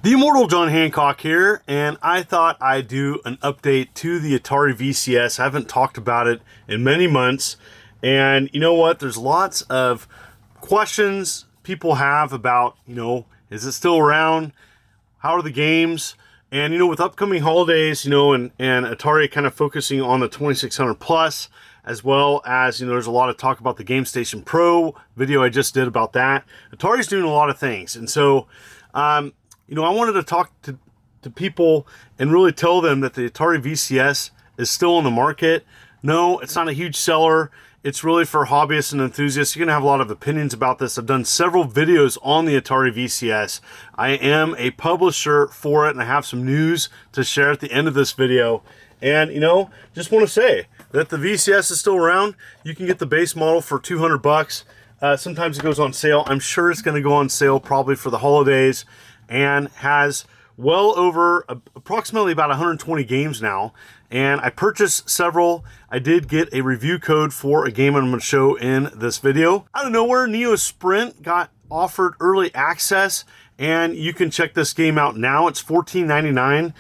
The Immortal John Hancock here, and I thought I'd do an update to the Atari VCS. I haven't talked about it in many months, and you know what? There's lots of questions people have about, is it still around? How are the games? And, with upcoming holidays, and Atari kind of focusing on the 2600 plus, as well as, there's a lot of talk about the Game Station Pro video I just did about that. Atari's doing a lot of things, and so, I wanted to talk to people and really tell them that the Atari VCS is still on the market. No, it's not a huge seller. It's really for hobbyists and enthusiasts. You're going to have a lot of opinions about this. I've done several videos on the Atari VCS. I am a publisher for it, and I have some news to share at the end of this video. And, just want to say that the VCS is still around. You can get the base model for $200. Sometimes it goes on sale. I'm sure it's going to go on sale probably for the holidays, and has well over approximately about 120 games now. And I purchased several. I did get a review code for a game I'm going to show in this video. Out of nowhere, Neo Sprint got offered early access, and you can check this game out now. It's $14.99.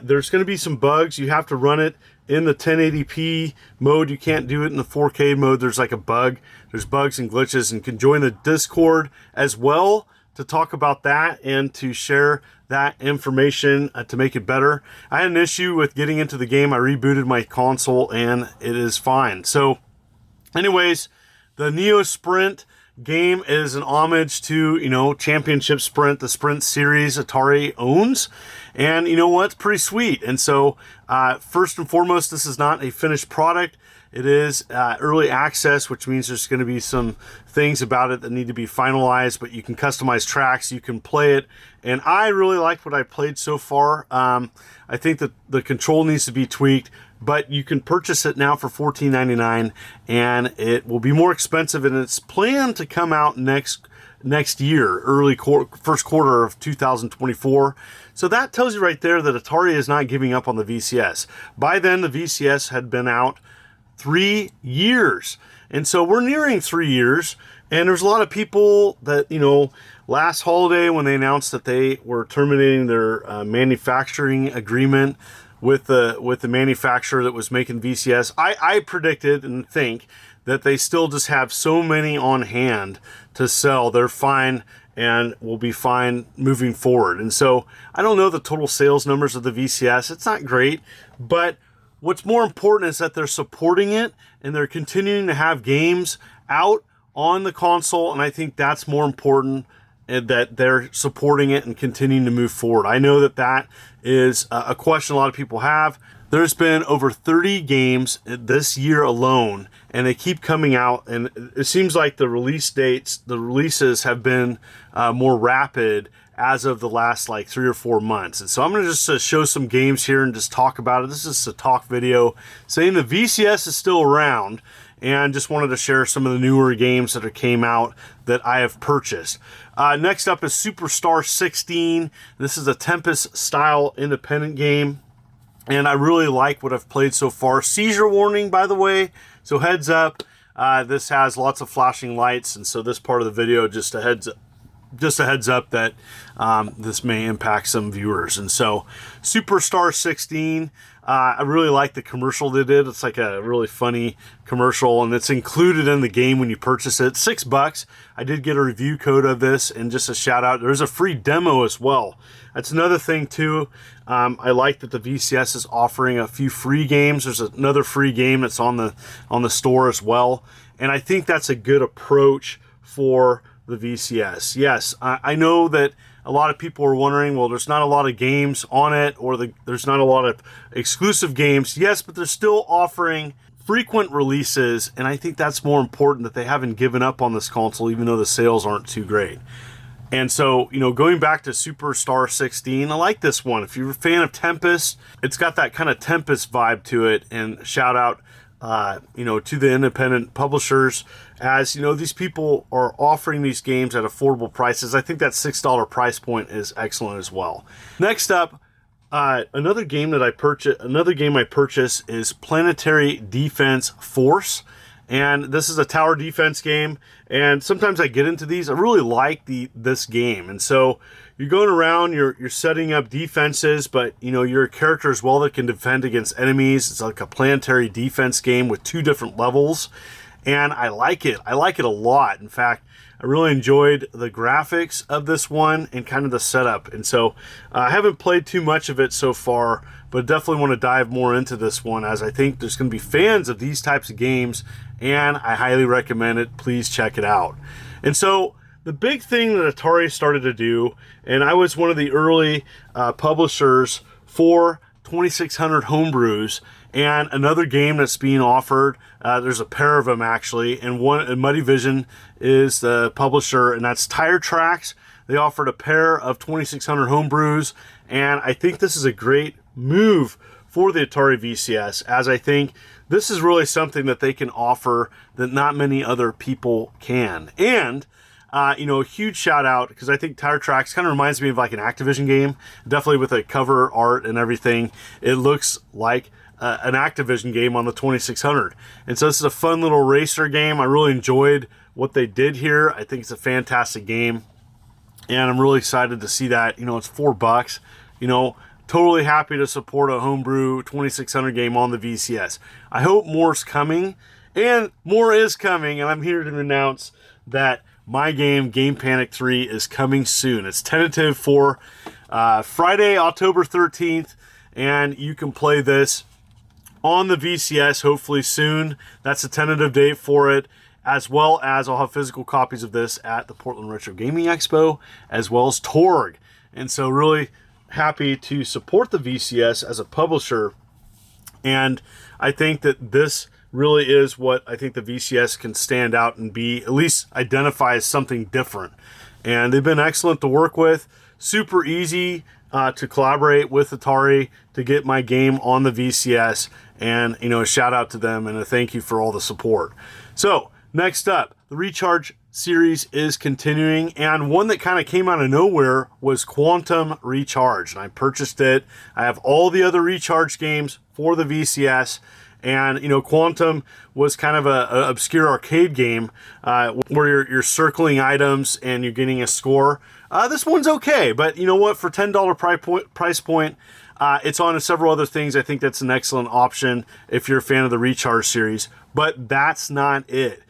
There's going to be some bugs. You have to run it in the 1080p mode. You can't do it in the 4K mode. There's like a bug. There's bugs and glitches, and you can join the Discord as well to talk about that and to share that information to make it better. I had an issue with getting into the game. I rebooted my console and it is fine. So anyways, the Neo Sprint game is an homage to, Championship Sprint, the Sprint series Atari owns. And you know what? It's pretty sweet. And so first and foremost, this is not a finished product. It is early access, which means there's going to be some things about it that need to be finalized, but you can customize tracks, you can play it, and I really like what I played so far. I think that the control needs to be tweaked, but you can purchase it now for $14.99, and it will be more expensive, and it's planned to come out next year, first quarter of 2024. So that tells you right there that Atari is not giving up on the VCS. By then, the VCS had been out 3 years. And so we're nearing 3 years, and there's a lot of people that, last holiday when they announced that they were terminating their manufacturing agreement with the manufacturer that was making VCS, I predicted and think that they still just have so many on hand to sell. They're fine and will be fine moving forward. And so I don't know the total sales numbers of the VCS. It's not great, but what's more important is that they're supporting it and they're continuing to have games out on the console, and I think that's more important, that they're supporting it and continuing to move forward. I know that is a question a lot of people have. There's been over 30 games this year alone, and they keep coming out, and it seems like the releases have been more rapid as of the last 3 or 4 months. And so I'm going to just show some games here and just talk about it. This is a talk video saying the VCS is still around, and just wanted to share some of the newer games that came out that I have purchased. Next up is Superstar 16. This is a Tempest style independent game, and I really like what I've played so far. Seizure warning, by the way, so heads up. This has lots of flashing lights, and so this part of the video, just a heads up that this may impact some viewers. And so Superstar 16, I really like the commercial they did. It's like a really funny commercial, and it's included in the game when you purchase it. $6. I did get a review code of this, and just a shout out, there's a free demo as well. That's another thing too. I like that the VCS is offering a few free games. There's another free game that's on the store as well, and I think that's a good approach for the VCS. Yes, I know that a lot of people are wondering, well, there's not a lot of games on it, or there's not a lot of exclusive games. Yes, but they're still offering frequent releases, and I think that's more important, that they haven't given up on this console, even though the sales aren't too great. And so, going back to Superstar 16, I like this one. If you're a fan of Tempest, it's got that kind of Tempest vibe to it, and shout out to the independent publishers, as these people are offering these games at affordable prices. I think that $6 price point is excellent as well. Next up, another game I purchased is Planetary Defense Force, And this is a tower defense game, and sometimes I get into these. I really like this game, and so you're going around, you're setting up defenses, but you're a character as well that can defend against enemies. It's like a planetary defense game with 2 different levels, and I like it. I like it a lot. In fact, I really enjoyed the graphics of this one and kind of the setup. And so I haven't played too much of it so far, but definitely want to dive more into this one, as I think there's going to be fans of these types of games, and I highly recommend it. Please check it out. And so the big thing that Atari started to do, and I was one of the early publishers for 2600 Homebrews, and another game that's being offered, there's a pair of them actually, and Muddy Vision is the publisher, and that's Tire Tracks. They offered a pair of 2600 Homebrews, and I think this is a great move for the Atari VCS, as I think this is really something that they can offer that not many other people can. And a huge shout out, because I think Tire Tracks kind of reminds me of like an Activision game, definitely with a cover art and everything. It looks like an Activision game on the 2600. And so this is a fun little racer game. I really enjoyed what they did here. I think it's a fantastic game, and I'm really excited to see that. It's $4. Totally happy to support a homebrew 2600 game on the VCS. I hope more's coming, and more is coming, and I'm here to announce that my game, Game Panic 3, is coming soon. It's tentative for Friday, October 13th, and you can play this on the VCS hopefully soon. That's a tentative date for it, as well as I'll have physical copies of this at the Portland Retro Gaming Expo, as well as Torg. And so really happy to support the VCS as a publisher, and I think that this really is what I think the VCS can stand out and be, at least identify as something different. And they've been excellent to work with, super easy to collaborate with Atari to get my game on the VCS, and a shout out to them and a thank you for all the support. So next up, the Recharge series is continuing, and one that kind of came out of nowhere was Quantum Recharge, and I purchased it. I have all the other Recharge games for the VCS, and Quantum was kind of a obscure arcade game where you're circling items and you're getting a score. This one's okay, but you know what? For $10 price point, it's on several other things. I think that's an excellent option if you're a fan of the Recharge series, but that's not it.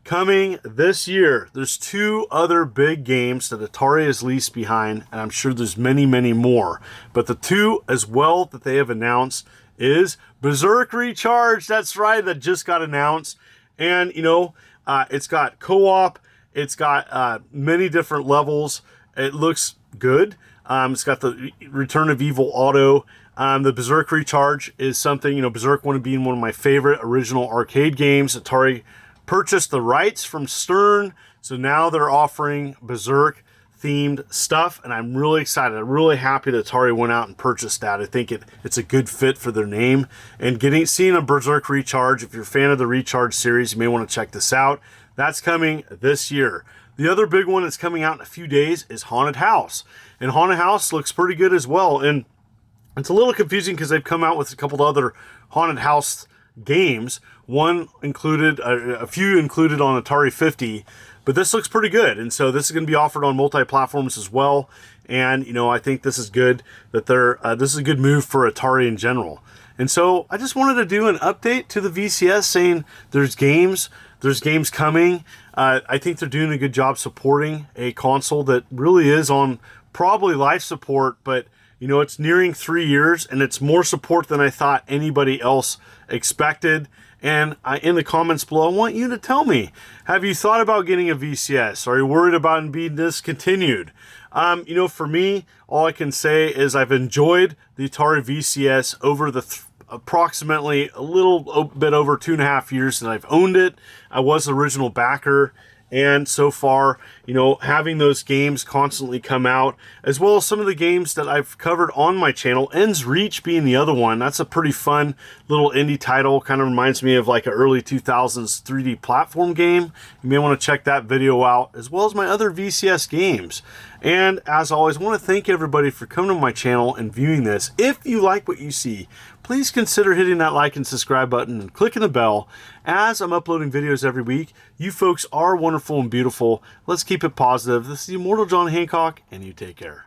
Coming this year, there's 2 other big games that Atari has leased behind, and I'm sure there's many, many more. But the 2 as well that they have announced is Berserk Recharge. That's right, that just got announced. And, it's got co-op. It's got many different levels. It looks good. It's got the Return of Evil Auto. The Berserk Recharge is something, Berserk one being one of my favorite original arcade games. Atari purchased the rights from Stern, so now they're offering Berserk themed stuff, and I'm really excited. I'm really happy that Atari went out and purchased that. I think it's a good fit for their name, and seeing a Berserk Recharge, if you're a fan of the Recharge series, you may want to check this out. That's coming this year. The other big one that's coming out in a few days is Haunted House, and Haunted House looks pretty good as well, and it's a little confusing because they've come out with a couple of other Haunted House games. One included, a few included on Atari 50, but this looks pretty good. And so this is going to be offered on multi-platforms as well. And, I think this is good that this is a good move for Atari in general. And so I just wanted to do an update to the VCS saying there's games coming. I think they're doing a good job supporting a console that really is on probably life support, but it's nearing 3 years, and it's more support than I thought anybody else expected. And in the comments below, I want you to tell me, have you thought about getting a VCS? Are you worried about it being discontinued? For me, all I can say is I've enjoyed the Atari VCS over the approximately a little bit over 2.5 years that I've owned it. I was the original backer. And so far, you know, having those games constantly come out, as well as some of the games that I've covered on my channel, Ends Reach being the other one. That's a pretty fun little indie title, kind of reminds me of like an early 2000s 3D platform game. You may want to check that video out, as well as my other VCS games. And as always, I want to thank everybody for coming to my channel and viewing this. If you like what you see, please consider hitting that like and subscribe button and clicking the bell, as I'm uploading videos every week. You folks are wonderful and beautiful. Let's keep it positive. This is Immortal John Hancock, and you take care.